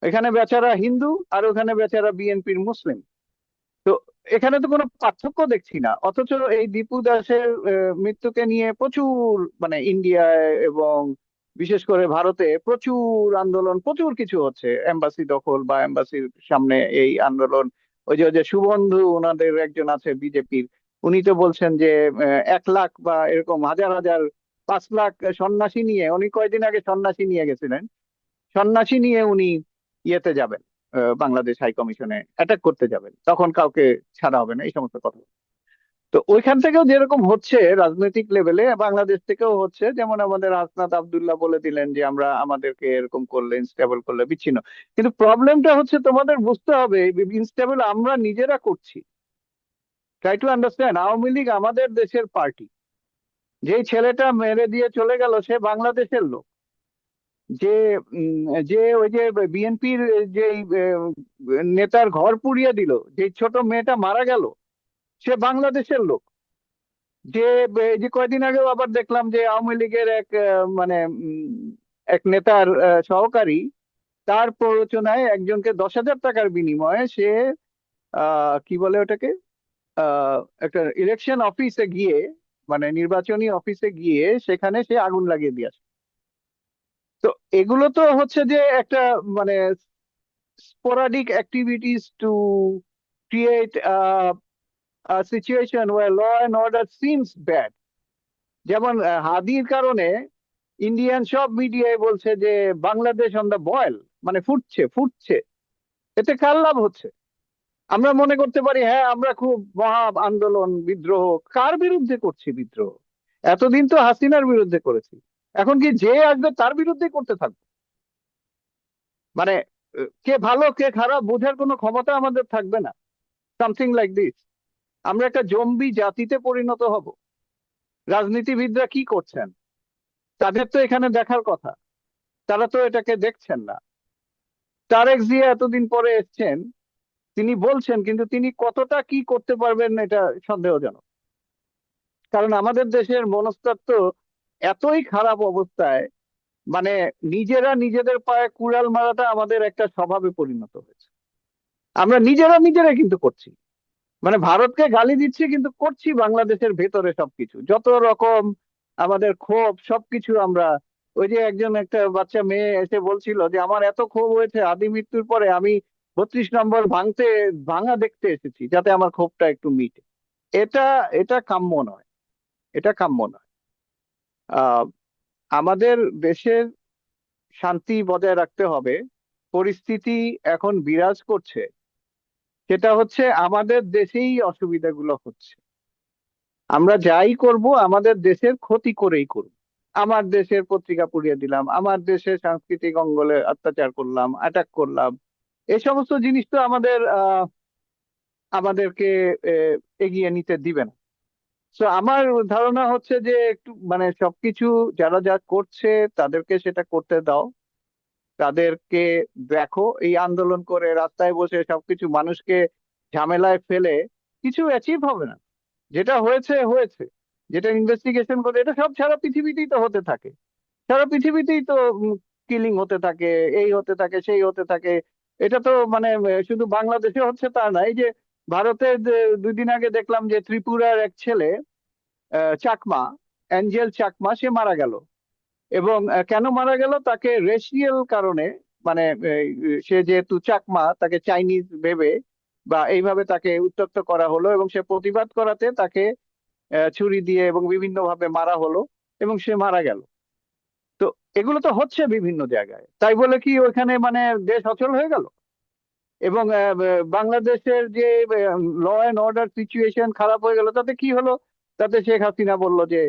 A: এখানে বেচারা হিন্দু, আর ওখানে বেচারা বিএনপির মুসলিম। তো এখানে তো কোনো পার্থক্য দেখছি না, অথচ এই দীপু দাসের মৃত্যুকে নিয়ে প্রচুর, মানে ইন্ডিয়ায় এবং বিশেষ করে ভারতে প্রচুর আন্দোলন, প্রচুর কিছু হচ্ছে, এম্বাসি দখল বা এম্বাসির সামনে এই আন্দোলন। ওই যে শুভন্ধু ওনাদের একজন আছে বিজেপির, উনি তো বলছেন যে 1 লাখ বা এরকম হাজার হাজার, 5 লাখ সন্ন্যাসী নিয়ে, উনি কয়েকদিন আগে সন্ন্যাসী নিয়ে গেছিলেন, সন্ন্যাসী নিয়ে উনি ইয়েতে যাবেন, বাংলাদেশ হাই কমিশনে অ্যাটাক করতে যাবেন, তখন কাউকে ছাড়া হবে না, এই সমস্ত কথা। তো ওইখান থেকেও যেরকম হচ্ছে রাজনৈতিক লেভেলে, বাংলাদেশ থেকেও হচ্ছে, যেমন আমাদের হাসনাত আব্দুল্লাহ বলে দিলেন যে আমরা আমাদেরকে এরকম করলে, ইনস্টেবল করলে, বিচ্ছিন্ন। কিন্তু প্রবলেমটা হচ্ছে, তোমাদের বুঝতে হবে, ইনস্টেবল আমরা নিজেরা করছি। Try to understand, Awami League আমাদের দেশের পার্টি। যেই ছেলেটা মেরে দিয়ে চলে গেল, সে বাংলাদেশের লোক। যে যে ওই যে বিএনপির যে নেতার ঘর পুড়িয়ে দিল, যে ছোট মেয়েটা মারা গেল, সে বাংলাদেশের লোক। যে এই যে কয়দিন আগেও আবার দেখলাম যে আওয়ামী লীগের এক মানে এক নেতার সহকারী, তার প্ররোচনায় একজনকে 10,000 টাকার বিনিময়ে সে কি বলে ওটাকে, আহ একটা ইলেকশন অফিসে গিয়ে, মানে নির্বাচনী অফিসে গিয়ে সেখানে সে আগুন লাগিয়ে দিয়ে আসে। তো এগুলো তো হচ্ছে যে একটা মানে sporadic activities to create a situation where law and order seems bad. যেমন হাদির কারণে ইন্ডিয়ান সব মিডিয়ায় বলছে যে বাংলাদেশ অন দ্য বয়েল, মানে ফুটছে ফুটছে। এতে কার লাভ হচ্ছে? আমরা মনে করতে পারি হ্যাঁ আমরা খুব মহা আন্দোলন, বিদ্রোহ, কার বিরুদ্ধে করছি বিদ্রোহ? এতদিন তো হাসিনার বিরুদ্ধে করেছি, এখন কি যে আসবে তার বিরুদ্ধে করতে থাকবো? মানে কে ভালো কে খারাপ বোঝার কোনো ক্ষমতা আমাদের থাকবে না? Something like this. আমরা একটা জম্বি জাতিতে পরিণত হব। রাজনীতিবিদরা কি করছেন, তাদের তো এখানে দেখার কথা, তারা তো এটাকে দেখছেন না। তারেক জিয়া এতদিন পরে এসছেন, তিনি বলছেন, কিন্তু তিনি কতটা কি করতে পারবেন এটা সন্দেহজনক। কারণ আমাদের দেশের মনস্তত্ত্ব এতই খারাপ অবস্থায়, মানে নিজেরা নিজেদের পায়ে কুড়াল মারাটা আমাদের একটা স্বভাবে পরিণত হয়েছে। আমরা নিজেরা নিজেরা কিন্তু করছি, মানে ভারতকে গালি দিচ্ছি কিন্তু করছি বাংলাদেশের ভেতরে সবকিছু, যত রকম আমাদের ক্ষোভ সবকিছু আমরা। ওই যে একজন একটা বাচ্চা মেয়ে এসে বলছিল যে আমার এত ক্ষোভ হয়েছে আদি মৃত্যুর পরে, আমি 32 নম্বর ভাঙা দেখতে এসেছি যাতে আমার ক্ষোভটা একটু মিটে। এটা এটা কাম্য নয়, এটা কাম্য নয়। আহ আমাদের দেশের শান্তি বজায় রাখতে হবে। পরিস্থিতি এখন বিরাজ করছে, সেটা হচ্ছে আমাদের দেশেই অসুবিধাগুলো হচ্ছে। আমরা যাই করব আমাদের দেশের ক্ষতি করেই করব। আমার দেশের পত্রিকা পুড়িয়ে দিলাম, আমার দেশের সাংস্কৃতিক অঙ্গলে অত্যাচার করলাম, অ্যাটাক করলাম, এই সমস্ত জিনিস তো আমাদেরকে এগিয়ে নিতে দিবে না। তো আমার ধারণা হচ্ছে যে একটু মানে সবকিছু যারা যা করছে তাদেরকে সেটা করতে দাও। তাদেরকে দেখো, এই আন্দোলন করে রাস্তায় বসে সবকিছু মানুষকে ঝামেলায় ফেলে কিছু অ্যাচিভ হবে না। যেটা হয়েছে হয়েছে, যেটা ইনভেস্টিগেশন করে, এটা সব সারা পৃথিবীতেই তো হতে থাকে। সারা পৃথিবীতেই তো কিলিং হতে থাকে, এই হতে থাকে, সেই হতে থাকে। এটা তো মানে শুধু বাংলাদেশে হচ্ছে তা না। এই যে ভারতে 2 দিন আগে দেখলাম যে ত্রিপুরার এক ছেলে, চাকমা, অ্যাঞ্জেল চাকমা, সে মারা গেল। এবং কেন মারা গেল? তাকে রেশিয়াল কারণে, মানে সে যেহেতু চাকমা তাকে চাইনিজ ভেবে বা এইভাবে তাকে উত্ত্যক্ত করা হলো, এবং সে প্রতিবাদ করাতে তাকে ছুরি দিয়ে এবং বিভিন্ন ভাবে মারা হলো, এবং সে মারা গেল। তো এগুলো তো হচ্ছে বিভিন্ন জায়গায়, তাই বলে কি ওইখানে মানে দেশ অচল হয়ে গেল? এবং বাংলাদেশের যে ল অ্যান্ড অর্ডার সিচুয়েশন খারাপ হয়ে গেল, তাতে কি হলো? তাতে শেখ হাসিনা বলল যে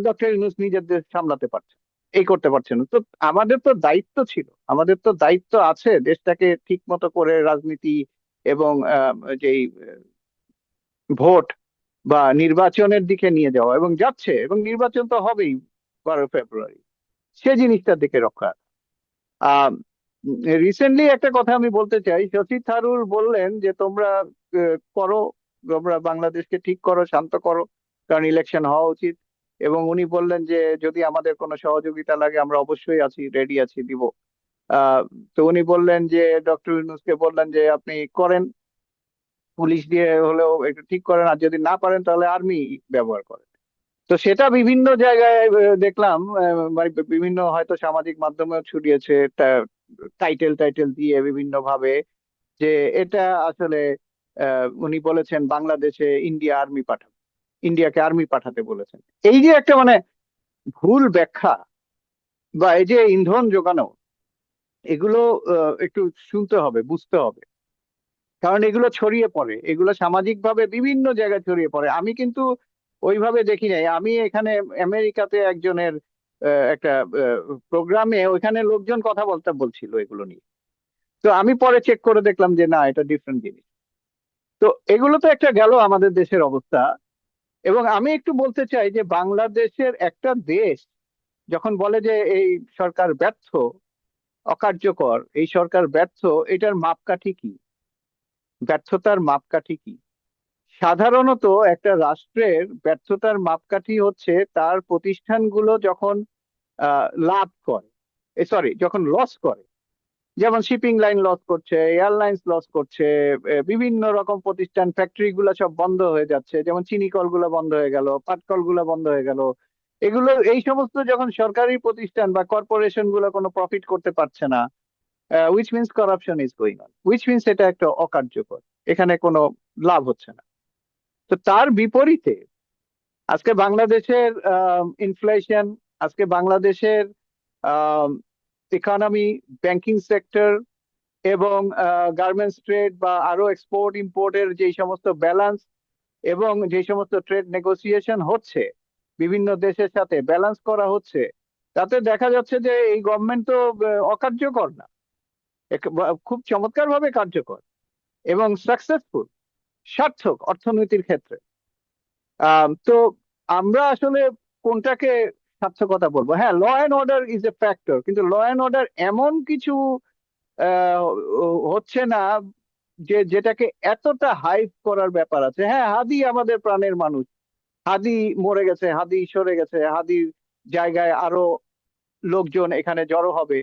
A: ডক্টর ইউনূস নিজের দেশ সামলাতে পারছে, এই করতে পারছে না। তো আমাদের তো দায়িত্ব ছিল, আমাদের তো দায়িত্ব আছে দেশটাকে ঠিক মতো করে রাজনীতি এবং যেই ভোট বা নির্বাচনের দিকে নিয়ে যাওয়া, এবং যাচ্ছে, এবং নির্বাচন তো হবেই 12 ফেব্রুয়ারি, সে জিনিসটার দিকে রক্ষা। আহ রিসেন্টলি একটা কথা আমি বলতে চাই, শশী থারুর বললেন যে তোমরা করো, তোমরা বাংলাদেশকে ঠিক করো, শান্ত করো, কারণ ইলেকশন হওয়া উচিত। এবং উনি বললেন যে যদি আমাদের কোনো সহযোগিতা লাগে আমরা অবশ্যই আছি, রেডি আছি, দিব। আহ তো উনি বললেন যে ডক্টর ইউনূসকে বললেন যে আপনি করেন, পুলিশ দিয়ে হলেও একটু ঠিক করেন, আর যদি না পারেন তাহলে আর্মি ব্যবহার করেন। তো সেটা বিভিন্ন জায়গায় দেখলাম, মানে বিভিন্ন হয়তো সামাজিক মাধ্যমেও ছড়িয়েছে, টাইটেল টাইটেল দিয়ে বিভিন্ন ভাবে, যে এটা আসলে উনি বলেছেন বাংলাদেশে ইন্ডিয়াকে আর্মি পাঠাতে বলেছেন। এই যে একটা মানে ভুল ব্যাখ্যা, বা এই যে ইন্ধন যোগানো, এগুলো একটু শুনতে হবে, বুঝতে হবে। কারণ এগুলো ছড়িয়ে পড়ে, এগুলো সামাজিক ভাবে বিভিন্ন জায়গায় ছড়িয়ে পড়ে। আমি কিন্তু ওইভাবে দেখি নাই। আমি এখানে আমেরিকাতে একজনের একটা প্রোগ্রামে, ওইখানে লোকজন কথা বলছিল এগুলো নিয়ে। তো আমি পরে চেক করে দেখলাম যে না, এটা ডিফারেন্ট জিনিস। তো এগুলো তো একটা গেল আমাদের দেশের অবস্থা। এবং আমি একটু বলতে চাই যে বাংলাদেশের একটা দেশ যখন বলে যে এই সরকার ব্যর্থ, অকার্যকর, এই সরকার ব্যর্থ, এটার মাপকাঠি কি? ব্যর্থতার মাপকাঠি কি? সাধারণত একটা রাষ্ট্রের ব্যর্থতার মাপকাঠি হচ্ছে তার প্রতিষ্ঠানগুলো যখন লাভ করে, সরি, যখন লস করে। যেমন শিপিং লাইন লস করছে, এয়ারলাইন্স লস করছে, বিভিন্ন রকম প্রতিষ্ঠান, ফ্যাক্টরি গুলো সব বন্ধ হয়ে যাচ্ছে, যেমন চিনি কল গুলো বন্ধ হয়ে গেল, পাট কল গুলো বন্ধ হয়ে গেল। এগুলো, এই সমস্ত যখন সরকারি প্রতিষ্ঠান বা কর্পোরেশন গুলো কোনো প্রফিট করতে পারছে না, which means corruption is going on, which means এটা একটা অকার্যকর, এখানে কোনো লাভ হচ্ছে না। তো তার বিপরীতে আজকে বাংলাদেশের ইনফ্লেশন, আজকে বাংলাদেশের ইকোনমি, ব্যাংকিং সেক্টর এবং গার্মেন্টস ট্রেড বা আরো এক্সপোর্ট ইম্পোর্টের যে সমস্ত ব্যালেন্স, এবং যে সমস্ত ট্রেড নেগোসিয়েশন হচ্ছে বিভিন্ন দেশের সাথে ব্যালেন্স করা হচ্ছে, তাতে দেখা যাচ্ছে যে এই গভর্নমেন্ট তো অকার্যকর না, খুব চমৎকার ভাবে কার্যকর এবং সাকসেসফুল, সার্থক অর্থনীতির ক্ষেত্রে। তো আমরা আসলে কোনটাকে সার্থকতা বলবো? হ্যাঁ, law and order is a factor, কিন্তু ল অ্যান্ড অর্ডার এমন কিছু আহ, হচ্ছে না যে যেটাকে এতটা হাইপ করার ব্যাপার আছে। হ্যাঁ, হাদি আমাদের প্রাণের মানুষ, হাদি মরে গেছে, হাদি সরে গেছে, হাদির জায়গায় আরো লোকজন এখানে জড়ো হবে,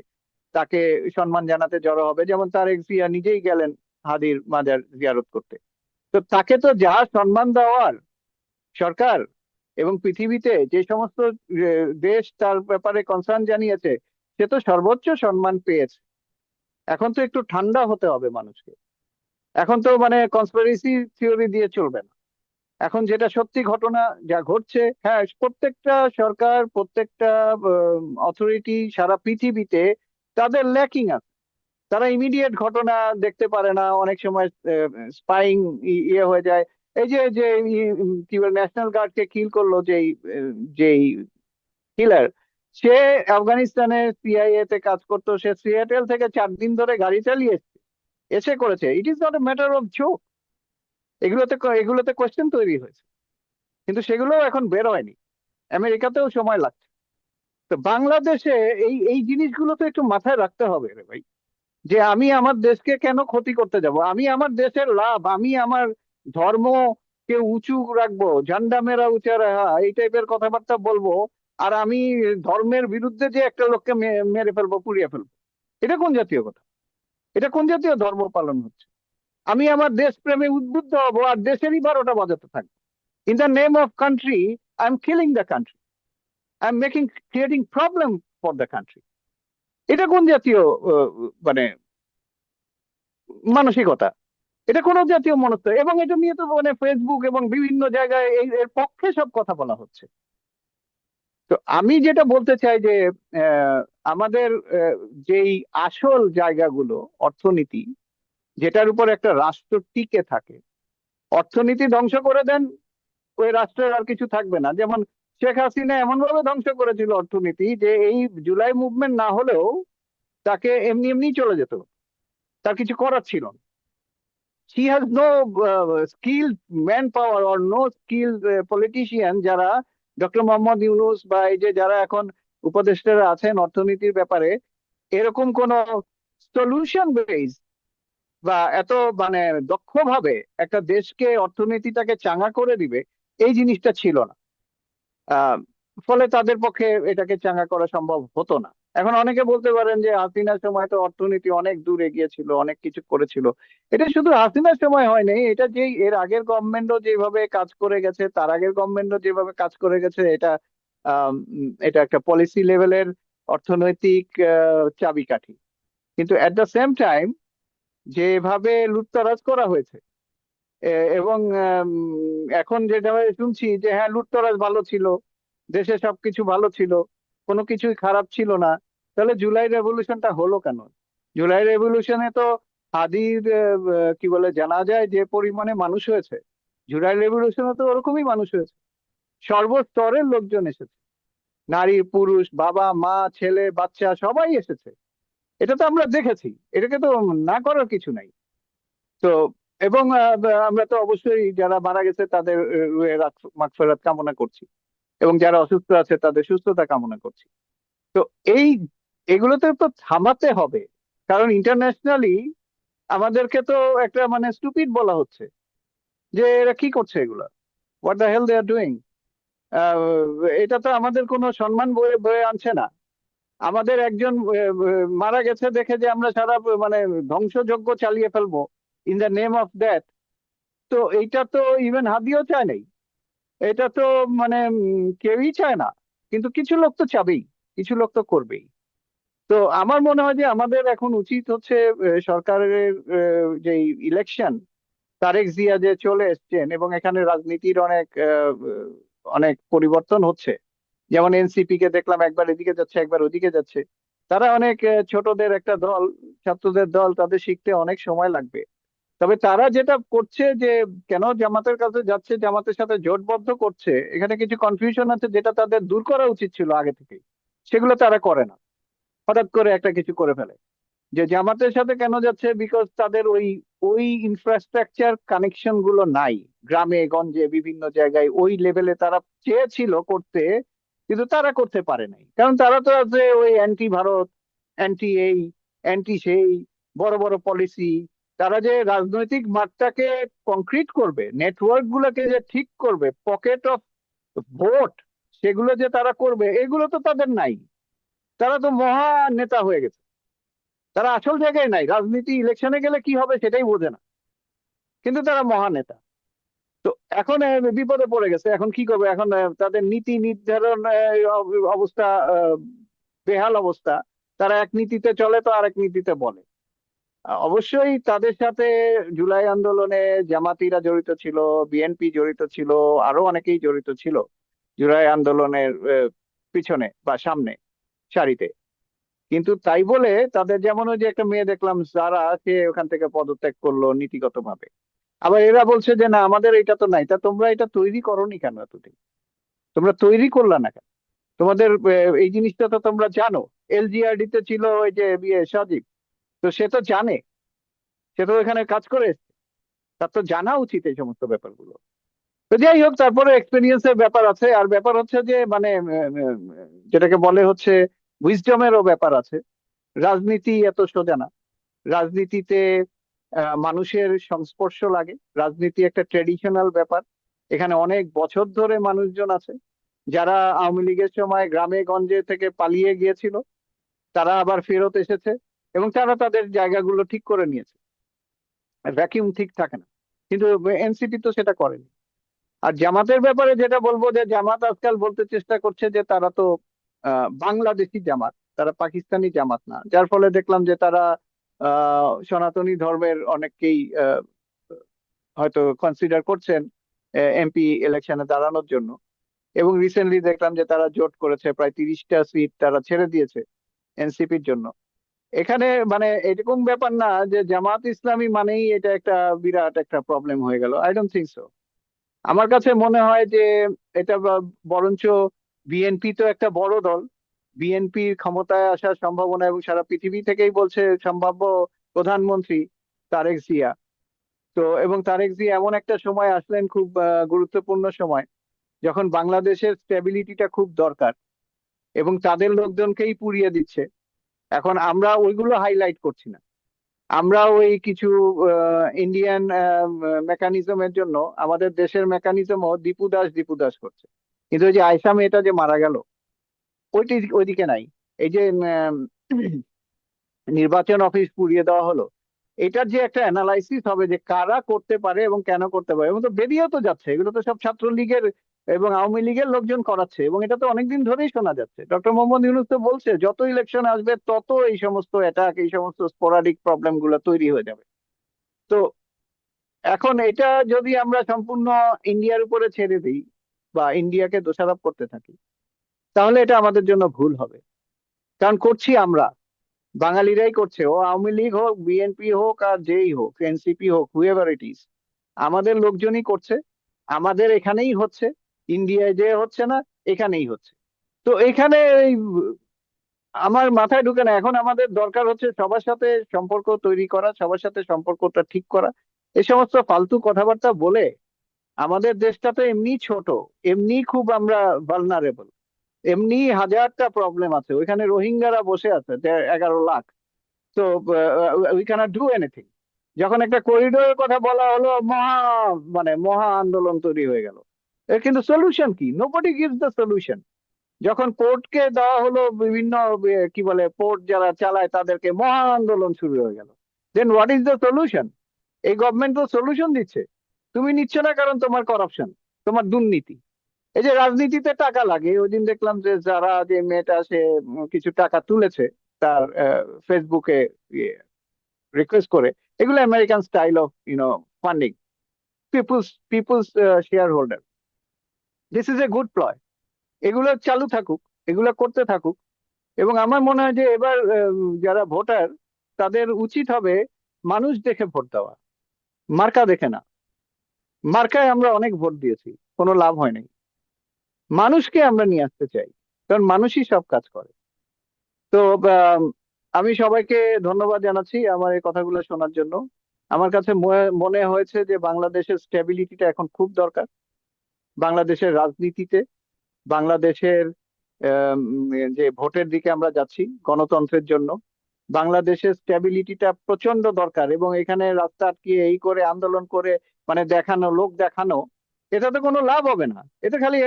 A: তাকে সম্মান জানাতে জড়ো হবে, যেমন তারেক জিয়া নিজেই গেলেন হাদির মাজার জিয়ারত করতে। তো তাকে তো যা সম্মান দেওয়ার সরকার এবং পৃথিবীতে যে সমস্ত দেশ তার ব্যাপারে কনসার্ন জানিয়েছে, সে তো সর্বোচ্চ সম্মান পেয়েছে। এখন তো একটু ঠান্ডা হতে হবে মানুষকে। এখন তো মানে কনস্পিরেসি থিওরি দিয়ে চলবে না। এখন যেটা সত্যি ঘটনা যা ঘটছে, হ্যাঁ, প্রত্যেকটা সরকার, প্রত্যেকটা অথরিটি সারা পৃথিবীতে তাদের ল্যাকিং আছে। তারা ইমিডিয়েট ঘটনা দেখতে পারে না, অনেক সময় স্পাইং ইয়ে হয়ে যায়। এই যে যে কি বলে ন্যাশনাল গার্ডকে কিল করলো যেই যেই কিলার, সে আফগানিস্তানে সিআইএ তে কাজ করতো, সে সিয়াটেল থেকে 4 দিন ধরে গাড়ি চালিয়ে এসে করেছে। ইট is not a matter of joke. এগুলোতে কোয়েশ্চেন তৈরি হয়েছে, কিন্তু সেগুলো এখন বের হয়নি। আমেরিকাতেও সময় লাগছে। তো বাংলাদেশে এই এই জিনিসগুলো তো একটু মাথায় রাখতে হবে রে ভাই, যে আমি আমার দেশকে কেন ক্ষতি করতে যাব? আমি আমার দেশের লাভ, আমি আমার ধর্মকে উঁচু রাখবো, ঝান্ডা মেরা উঁচা রাখা, এই টাইপের কথাবার্তা বলবো, আর আমি ধর্মের বিরুদ্ধে যে একটা লোককে মেরে ফেলবো, পুড়িয়ে ফেলবো, এটা কোন জাতীয় কথা? এটা কোন জাতীয় ধর্ম পালন হচ্ছে? আমি আমার দেশ প্রেমে উদ্বুদ্ধ হবো আর দেশেরই 12টা বাজাতে থাকবো। In the name of country I am killing the country, I M creating problem for the country. এটা কোন জাতীয় আহ, মানে মানসিকতা? এটা কোন জাতীয় মনস্ত? এবং এটা নিয়ে তো মানে ফেসবুক এবং বিভিন্ন জায়গায় এর পক্ষে সব কথা বলা হচ্ছে। তো আমি যেটা বলতে চাই যে আহ, আমাদের যেই আসল জায়গাগুলো, অর্থনীতি, যেটার উপর একটা রাষ্ট্র টিকে থাকে, অর্থনীতি ধ্বংস করে দেন, ওই রাষ্ট্রের আর কিছু থাকবে না। যেমন শেখ হাসিনা এমন ভাবে ধ্বংস করেছিল অর্থনীতি যে এই জুলাই মুভমেন্ট না হলেও তাকে এমনি এমনি চলে যেত, তার কিছু করার ছিল না। She has no skilled manpower or no skilled politician যারা ডক্টর মোহাম্মদ ইউনূস বা এই যে যারা এখন উপদেষ্টারা আছেন অর্থনীতির ব্যাপারে, এরকম কোন সলিউশন বেস বা এত মানে দক্ষভাবে একটা দেশকে, অর্থনীতিটাকে চাঙ্গা করে দিবে, এই জিনিসটা ছিল না। আহ, ফলে তাদের পক্ষে এটাকে চাঙ্গা করা সম্ভব হতো না। এখন অনেকে বলতে পারেন যে হাসিনার সময় তো অর্থনীতি অনেক দূর এগিয়েছিল, অনেক কিছু করেছিল। এটা শুধু হাসিনার সময় হয়নি, এটা যে এর আগের গভর্নমেন্টও যেভাবে কাজ করে গেছে, তার আগের গভর্নমেন্টও যেভাবে কাজ করে গেছে, এটা একটা পলিসি লেভেলের অর্থনৈতিক চাবিকাঠি। কিন্তু এট দ্য সেম টাইম যেভাবে লুটতরাজ করা হয়েছে, এবং এখন যেটা শুনছি যে হ্যাঁ, লুটতরাজ ভালো ছিল, দেশে সবকিছু ভালো ছিল, কোনো কিছুই খারাপ ছিল না, তাহলে জুলাই রেভলিউশনটা হলো কেন? জুলাই রেভলিউশনে তো হাদির কি বলে জানা যায় যে পরিমাণে মানুষ হয়েছে, জুলাই রেভলিউশনে তো ওরকমই মানুষ হয়েছে। সর্বস্তরের লোকজন এসেছে, নারী পুরুষ, বাবা মা ছেলে বাচ্চা সবাই এসেছে। এটা তো আমরা দেখেছি, এটাকে তো না করার কিছু নাই। তো এবং আমরা তো অবশ্যই যারা মারা গেছে তাদের রুহের মাগফিরাত কামনা করছি, এবং যারা অসুস্থ আছে তাদের সুস্থতা কামনা করছি। তো এই এগুলোতে তো থামাতে হবে, কারণ ইন্টারন্যাশনালি আমাদেরকে তো একটা মানে স্টুপিড বলা হচ্ছে, যে এরা কি করছে এগুলা, what the hell they are doing. এটা তো আমাদের কোনো সম্মান বয়ে বয়ে আনছে না। আমাদের একজন মারা গেছে দেখে যে আমরা সারা মানে ধ্বংসযজ্ঞ চালিয়ে ফেলবো in the name of that, তো এইটা তো ইভেন হাদিও চায় নাই। এটা তো মানে কেউই চায় না, কিন্তু কিছু লোক তো চাবেই, কিছু লোক তো করবেই। তো আমার মনে হয় যে আমাদের এখন উচিত হচ্ছে সরকারের যে ইলেকশন, তারেক জিয়া যে চলে এসছেন এবং এখানে রাজনীতির অনেক অনেক পরিবর্তন হচ্ছে। যেমন এনসিপি কে দেখলাম একবার এদিকে যাচ্ছে একবার ওদিকে যাচ্ছে। তারা অনেক ছোটদের একটা দল, ছাত্রদের দল, তাদের শিখতে অনেক সময় লাগবে। তবে তারা যেটা করছে যে কেন জামাতের কাছে যাচ্ছে, জামাতের সাথে জোটবদ্ধ করছে, এখানে কিছু কনফিউশন আছে যেটা তাদের দূর করা উচিত ছিল আগে থেকেই। সেগুলো তারা করে না, হঠাৎ করে একটা কিছু করে ফেলে। যে জামাতের সাথে কেন যাচ্ছে, বিকজ তাদের ওই ওই ইনফ্রাস্ট্রাকচার কানেকশন গুলো নাই। গ্রামে গঞ্জে বিভিন্ন জায়গায় ওই লেভেলে তারা চেয়েছিল করতে, কিন্তু তারা করতে পারে নাই, কারণ তারা তো আছে ওই অ্যান্টি ভারত, অ্যান্টি এই, অ্যান্টি সেই, বড় বড় পলিসি। তারা যে রাজনৈতিক মাঠটাকে কংক্রিট করবে, নেটওয়ার্ক গুলোকে যে ঠিক করবে, পকেট অফ তো ভোট সেগুলো যে তারা করবে এগুলো তো তাদের নাই। তারা তো মহা নেতা হয়ে গেছে, তারা আসল জায়গায় নাই, রাজনীতি ইলেকশনে গেলে কি হবে সেটাই বোঝে না, কিন্তু তারা মহা নেতা। তো এখন বিপদে পড়ে গেছে, এখন কি করবে, এখন তাদের নীতি নির্ধারণ অবস্থা বেহাল অবস্থা। তারা এক নীতিতে চলে তো আরেক নীতিতে বলে। অবশ্যই তাদের সাথে জুলাই আন্দোলনে জামাতিরা জড়িত ছিল, বিএনপি জড়িত ছিল, আরো অনেকেই জড়িত ছিল জুলাই আন্দোলনের পিছনে বা সামনে সারিতে। কিন্তু তাই বলে তাদের যেমন ওই যে একটা মেয়ে দেখলাম যারা, সে ওখান থেকে পদত্যাগ করলো নীতিগত ভাবে। আবার এরা বলছে যে না আমাদের এটা তো নাই, তা তোমরা এটা তৈরি করোনি কেন এতদিন? তোমরা তৈরি করলা না কেন? তোমাদের এই জিনিসটা তো তোমরা জানো। এলজিআরডি তে ছিল ওই যে সজীব, তো সে তো জানে, সে তো এখানে কাজ করে এসেছে, তার তো জানা উচিত এই সমস্ত ব্যাপারগুলো। তো যাই হোক, তারপরে এক্সপেরিয়েন্সের ব্যাপার আছে, আর ব্যাপার হচ্ছে যে মানে যেটাকে বলে হচ্ছে উইজডমেরও ব্যাপার আছে। রাজনীতি এত সোজা না। রাজনীতিতে মানুষের সংস্পর্শ লাগে, রাজনীতি একটা ট্রেডিশনাল ব্যাপার। এখানে অনেক বছর ধরে মানুষজন আছে যারা আওয়ামী লীগের সময় গ্রামে গঞ্জে থেকে পালিয়ে গিয়েছিল, তারা আবার ফেরত এসেছে এবং তারা তাদের জায়গাগুলো ঠিক করে নিয়েছে। ভ্যাকিউম ঠিক থাকে না, কিন্তু এনসিপি তো সেটা করেনি। আর জামাতের ব্যাপারে যেটা বলবো, যে জামাত আজকাল বলতে চেষ্টা করছে যে তারা তো বাংলাদেশি জামাত, তারা পাকিস্তানি জামাত না, যার ফলে দেখলাম যে তারা সনাতনী ধর্মের অনেককেই হয়তো কনসিডার করছেন এমপি ইলেকশনে দাঁড়ানোর জন্য। এবং রিসেন্টলি দেখলাম যে তারা জোট করেছে, প্রায় 30টা সিট তারা ছেড়ে দিয়েছে এনসিপির জন্য। এখানে মানে এরকম ব্যাপার না যে জামাত ইসলামী মানেই এটা একটা বিরাট একটা প্রবলেম হয়ে গেল, আই ডোন্ট থিঙ্ক সো। আমার কাছে মনে হয় যে এটা বরঞ্চ বিএনপি তো একটা বড় দল, বিএনপির ক্ষমতায় আসার সম্ভাবনা, এবং সারা পৃথিবী থেকেই বলছে সম্ভাব্য প্রধানমন্ত্রী তারেক জিয়া। তো এবং তারেক জিয়া এমন একটা সময় আসলেন, খুব গুরুত্বপূর্ণ সময়, যখন বাংলাদেশের স্টেবিলিটিটা খুব দরকার, এবং তাদের লোকজনকেই পুড়িয়ে দিচ্ছে। এখন আমরা ওইগুলো হাইলাইট করছি না, আমরা ওই কিছু ইন্ডিয়ান মেকানিজমের জন্য আমাদের দেশের মেকানিজমও দীপু দাস করছে। কিন্তু ওই যে আয়সা মেয়েটা যে মারা গেল, ওইদিকে নাই। এই যে নির্বাচন অফিস পুড়িয়ে দেওয়া হলো, এটার যে একটা অ্যানালাইসিস হবে যে কারা করতে পারে এবং কেন করতে পারে, এবং তো বেরিয়েও তো যাচ্ছে এগুলো তো সব ছাত্রলীগের এবং আওয়ামী লীগের লোকজন করাচ্ছে, এবং এটা তো অনেকদিন ধরেই শোনা যাচ্ছে। ডক্টর মোহাম্মদ ইউনূস তো বলছে যত ইলেকশন আসবে তত এই সমস্ত অ্যাটাক, এই সমস্ত স্পোরাডিক প্রবলেম গুলো তৈরি হয়ে যাবে। তো এখন এটা যদি আমরা সম্পূর্ণ ইন্ডিয়ার উপরে ছেড়ে দিই বা ইন্ডিয়াকে দোষারোপ করতে থাকি, তাহলে এটা আমাদের জন্য ভুল হবে। কারণ করছি আমরা, বাঙালিরাই করছে, ও আওয়ামী লীগ হোক, বিএনপি হোক, আর যেই হোক, এনসিপি হোক, হুএভার ইট ইজ, আমাদের লোকজনই করছে। আমাদের এখানেই হচ্ছে, ইন্ডিয়ায় যে হচ্ছে না, এখানেই হচ্ছে। তো এখানে এই আমার মাথায় ঢুকে না। এখন আমাদের দরকার হচ্ছে সবার সাথে সম্পর্ক তৈরি করা, সবার সাথে সম্পর্কটা ঠিক করা। এই সমস্ত ফালতু কথাবার্তা বলে, আমাদের দেশটা তো এমনি ছোট, এমনি খুব আমরা ভালনারেবল, এমনি হাজারটা প্রবলেম আছে। ওইখানে রোহিঙ্গারা বসে আছে 11 লাখ। তো উই ক্যানট ডু এনিথিং। যখন একটা করিডোরের কথা বলা হলো, মহা আন্দোলন তৈরি হয়ে গেল। এর কিন্তু সলিউশন কি? Nobody gives the solution. যখন পোর্টকে দেওয়া হলো বিভিন্ন কি বলে পোর্ট যারা চালায় তাদেরকে, মহা আন্দোলন শুরু হয়ে গেল। দেন হোয়াট ইজ দ্য সলিউশন? এই গভর্নমেন্ট তো সলিউশন দিচ্ছে, তুমি নিচ্ছ না কারণ তোমার করাপশন, তোমার দুর্নীতি। এই যে রাজনীতিতে টাকা লাগে, ওই দিন দেখলাম যে যারা, যে মেয়েটা সে কিছু টাকা তুলেছে তার ফেসবুকে রিকোয়েস্ট করে, এগুলো American style of funding people's shareholder. This is a good ploy. এগুলো চালু থাকুক, এগুলো করতে থাকুক। এবং আমার মনে হয় যে এবার যারা ভোটার, তাদের উচিত হবে মানুষ দেখে ভোট দেওয়া, মার্কা দেখে না। মার্কায় আমরা অনেক ভোট দিয়েছি, কোনো লাভ হয় নাই। মানুষকে আমরা নিয়ে আসতে চাই, কারণ মানুষই সব কাজ করে। তো আম, আমি সবাইকে ধন্যবাদ জানাচ্ছি আমার এই কথাগুলো শোনার জন্য। আমার কাছে মনে হয়েছে যে বাংলাদেশের স্টেবিলিটিটা এখন খুব দরকার, বাংলাদেশের রাজনীতিতে, বাংলাদেশের আম, যে ভোটের দিকে আমরা যাচ্ছি গণতন্ত্রের জন্য, বাংলাদেশের স্টেবিলিটিটা প্রচন্ড দরকার। এবং এখানে রাস্তা আটকিয়ে এই করে আন্দোলন করে, মানে দেখানো, লোক দেখানো, এটাতে কোনো লাভ হবে না। এতে খালি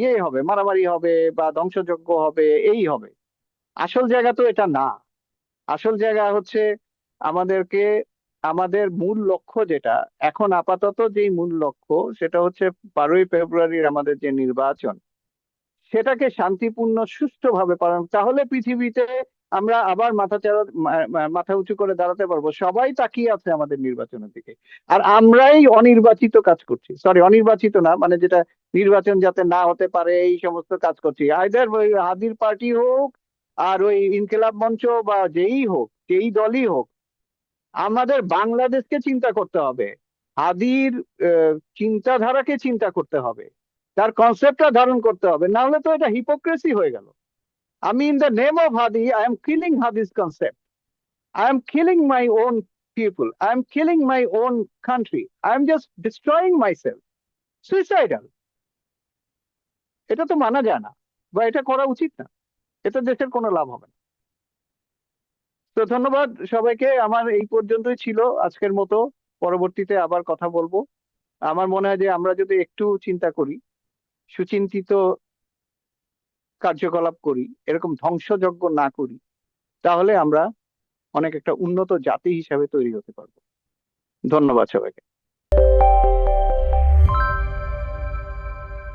A: ইয়ে হবে, মারামারি হবে বা ধ্বংসযজ্ঞ হবে, এই হবে। আসল জায়গা তো এটা না। আসল জায়গা হচ্ছে আমাদেরকে, আমাদের মূল লক্ষ্য যেটা এখন আপাতত, যেই মূল লক্ষ্য সেটা হচ্ছে 12ই ফেব্রুয়ারির আমাদের যে নির্বাচন, সেটাকে শান্তিপূর্ণ সুষ্ঠুভাবে পালন, তাহলে পৃথিবীতে আমরা আবার মাথা উঁচু করে দাঁড়াতে পারবো। সবাই তাকিয়ে আছে আমাদের নির্বাচনের দিকে, আর আমরাই অনির্বাচিত কাজ করছি, সরি অনির্বাচিত না, মানে যেটা নির্বাচন যাতে না হতে পারে এই সমস্ত কাজ করছি, আইদার ওই হাদির পার্টি হোক আর ওই ইনকিলাব মঞ্চ বা যেই হোক, যেই দলই হোক। আমাদের বাংলাদেশকে চিন্তা করতে হবে, হাদির চিন্তাধারাকে চিন্তা করতে হবে, তার কনসেপ্টটা ধারণ করতে হবে, না হলে তো এটা হিপোক্রেসি হয়ে গেল। আমি in the name of Hadi I am killing হাদিস concept, I am killing my own people, I am killing my own country, I am just destroying myself, suicidal. এটা তো মানা যায় না, বা এটা করা উচিত না। এটা দেশের কোনো লাভ হবে না। তো ধন্যবাদ সবাইকে, আমার এই পর্যন্তই ছিল আজকের মতো। পরবর্তীতে আবার কথা বলবো। আমার মনে হয় যে আমরা যদি একটু চিন্তা করি, সুচিন্তিত কার্যকলাপ করি, এরকম ধ্বংসযজ্ঞ না করি, তাহলে আমরা অনেক একটা উন্নত জাতি হিসাবে তৈরি হতে পারবো। ধন্যবাদ সবাইকে।